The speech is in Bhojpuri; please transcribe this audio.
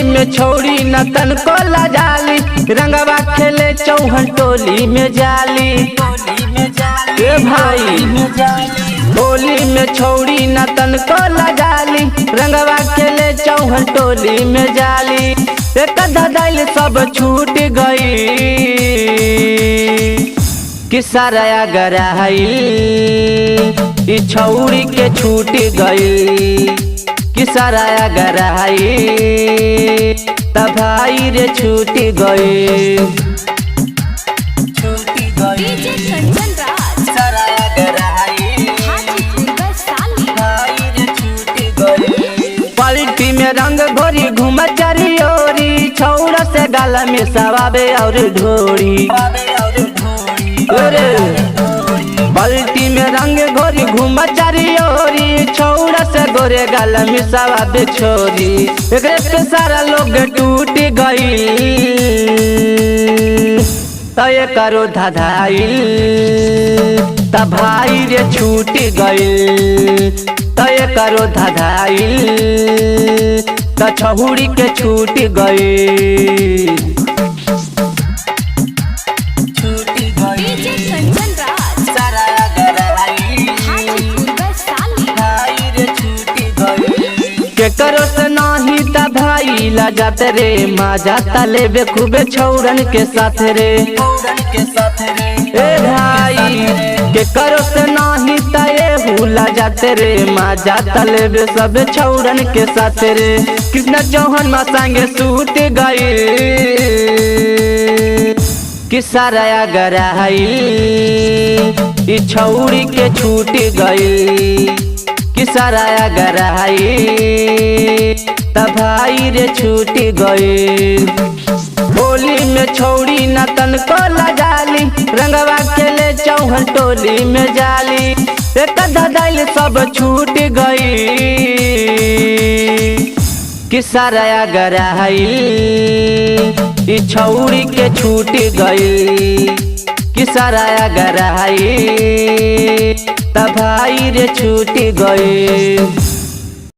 में छोड़ी न तन को लजाली, रंगवा खेले चौहन टोली में जाली। ए भाई होली में छोड़ी न तन को लजाली, रंगवा खेले चौहन टोली में जाली। एक धदाइल सब छूट गई कि सारा गराइल ई छौड़ी के छूट गई कि सारा गराइल तब भाई रे छूट गई। पलटी में रंग घोरी घूम चरियोरी, छौड़ा से गाला में सवाबे और ढोरी। पलटी में रंग घोरी घूम चरियोरी, छौड़ा से गोरे गाला में सवाबे छोरी। एकरे पे सारा लोग टूट गई तय करो धधाइल तब भाई रे छूट गई। तय करो धधाइल त छहुड़ी के छूट गई। केकरो से नाही ता भाई ला जाते रे, माजा तले बे खूबे छौरन के साथ रे। ए भाई केकरो से नाही ता ये भूला जाते रे, माजा तले बे सब छौरन के साथ रे। कृष्ण चौहान मा संगे सूट गई कि सारा गराइल ई छौड़ी के छूट गई कि सारा गराइल तब भाई रे छूट गई। होली में छोड़ी न तन को लजाली, रंगवा खेले चौहन टोली में जाली। एक धदाइल सब छूट गई कि सारा गराइल ई छौड़ी के छूट गई कि सारा गराइल तब भाई रे छूट गई।